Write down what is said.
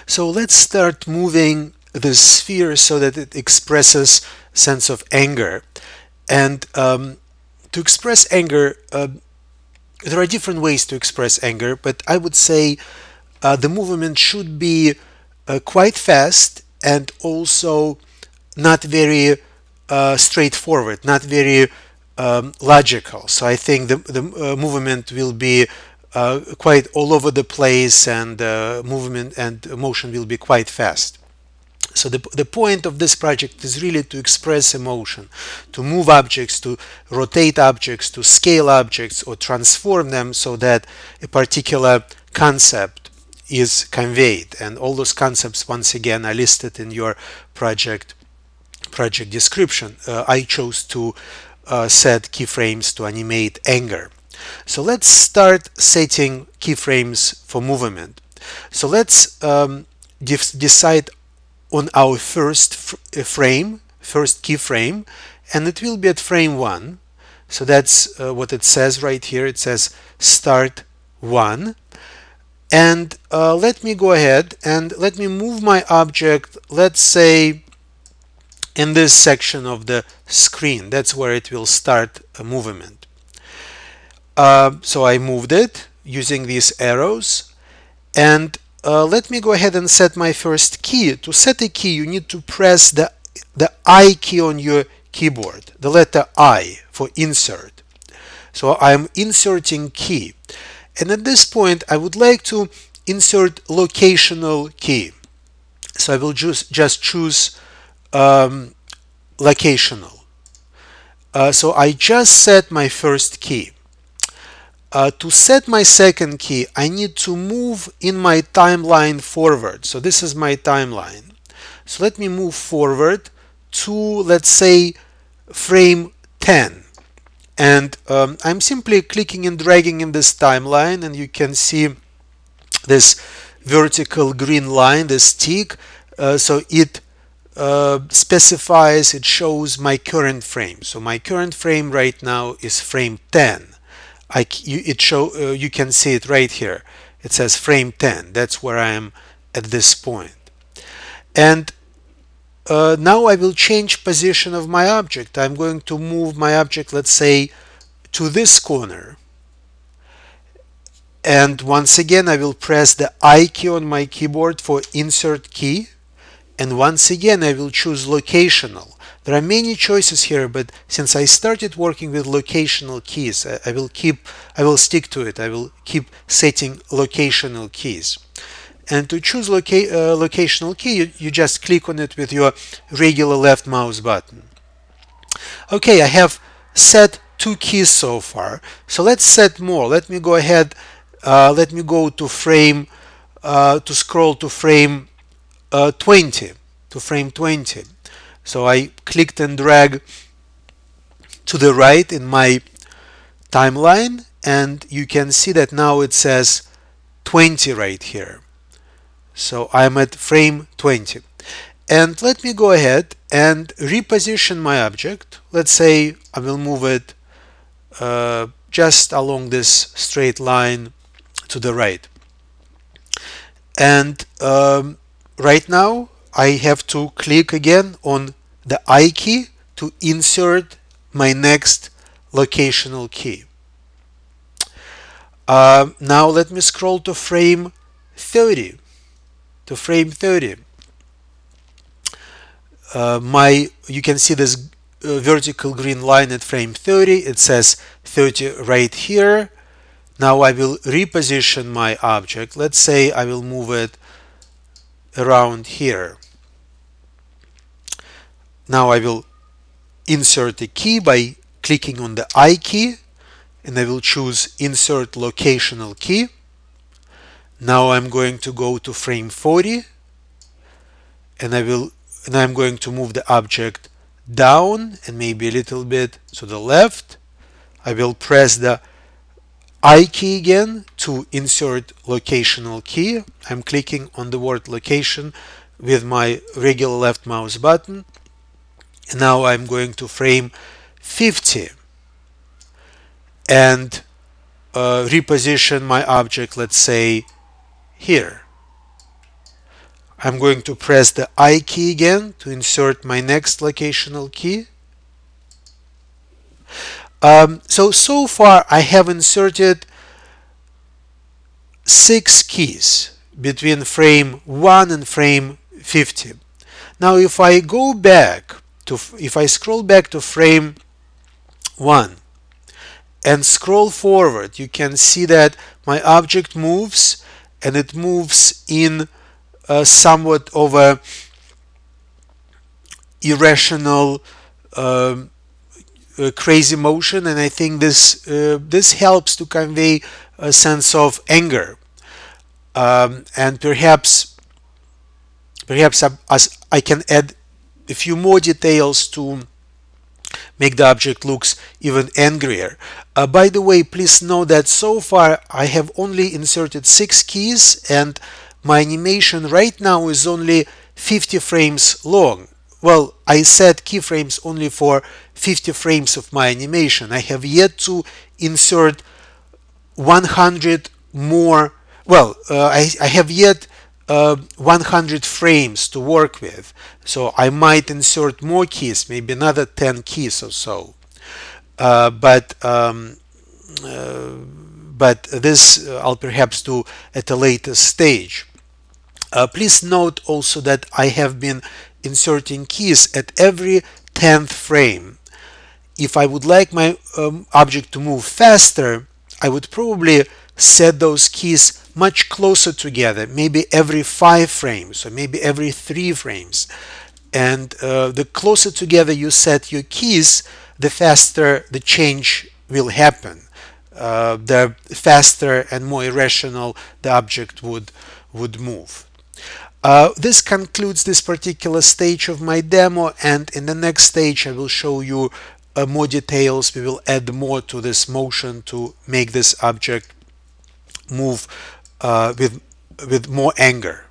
So let's start moving the sphere so that it expresses sense of anger. And to express anger, there are different ways to express anger, but I would say the movement should be quite fast and also not very straightforward, not very logical. So I think the movement will be quite all over the place, and movement and motion will be quite fast. So the point of this project is really to express emotion, to move objects, to rotate objects, to scale objects, or transform them so that a particular concept is conveyed. And all those concepts, once again, are listed in your project description. I chose to set keyframes to animate anger. So let's start setting keyframes for movement. So let's decide on our first keyframe, and it will be at frame 1. So that's what it says right here. It says start 1. And let me go ahead and let me move my object, let's say, in this section of the screen. That's where it will start a movement. So I moved it using these arrows, and let me go ahead and set my first key. To set a key, you need to press the I key on your keyboard, the letter I for insert. So I'm inserting key. And at this point, I would like to insert locational key. So I will just choose locational. So I just set my first key. To set my second key, I need to move in my timeline forward. So this is my timeline. So let me move forward to, let's say, frame 10. And I'm simply clicking and dragging in this timeline, and you can see this vertical green line, this tick. So it specifies, it shows my current frame. So my current frame right now is frame 10. You can see it right here. It says frame 10. That's where I am at this point. And now I will change position of my object. I'm going to move my object, let's say, to this corner. And once again, I will press the I key on my keyboard for insert key. And once again, I will choose locational. There are many choices here, but since I started working with locational keys, I will stick to it. I will keep setting locational keys. And to choose locational key, you just click on it with your regular left mouse button. Okay, I have set 2 keys so far. So let's set more. Let me go ahead. Let me go to frame, to scroll to frame 20, to frame 20. So I clicked and dragged to the right in my timeline, and you can see that now it says 20 right here. So I'm at frame 20. And let me go ahead and reposition my object. Let's say I will move it just along this straight line to the right. And right now I have to click again on the I key to insert my next locational key. Now let me scroll to frame 30. To frame 30. You can see this vertical green line at frame 30. It says 30 right here. Now I will reposition my object. Let's say I will move it around here. Now I will insert a key by clicking on the I key, and I will choose insert locational key. Now I'm going to go to frame 40, and I'm going to move the object down and maybe a little bit to the left. I will press the I key again to insert locational key. I'm clicking on the word location with my regular left mouse button. And now I'm going to frame 50 and reposition my object, let's say, here. I'm going to press the I key again to insert my next locational key. So far I have inserted 6 keys between frame 1 and frame 50. Now if I go back to, if I scroll back to frame 1 and scroll forward, you can see that my object moves, and it moves in somewhat of a irrational crazy motion, and I think this helps to convey a sense of anger, and perhaps as I can add a few more details to make the object looks even angrier. By the way, please know that so far I have only inserted 6 keys, and my animation right now is only 50 frames long. Well, I set keyframes only for 50 frames of my animation. I have yet to insert 100 more. Well, I have yet 100 frames to work with, so I might insert more keys, maybe another 10 keys or so. But this I'll perhaps do at a later stage. Please note also that I have been inserting keys at every 10th frame. If I would like my object to move faster, I would probably set those keys much closer together, maybe every 5 frames or maybe every 3 frames. And the closer together you set your keys, the faster the change will happen. The faster and more irrational the object would move. This concludes this particular stage of my demo, and in the next stage I will show you more details. We will add more to this motion to make this object move with more anger.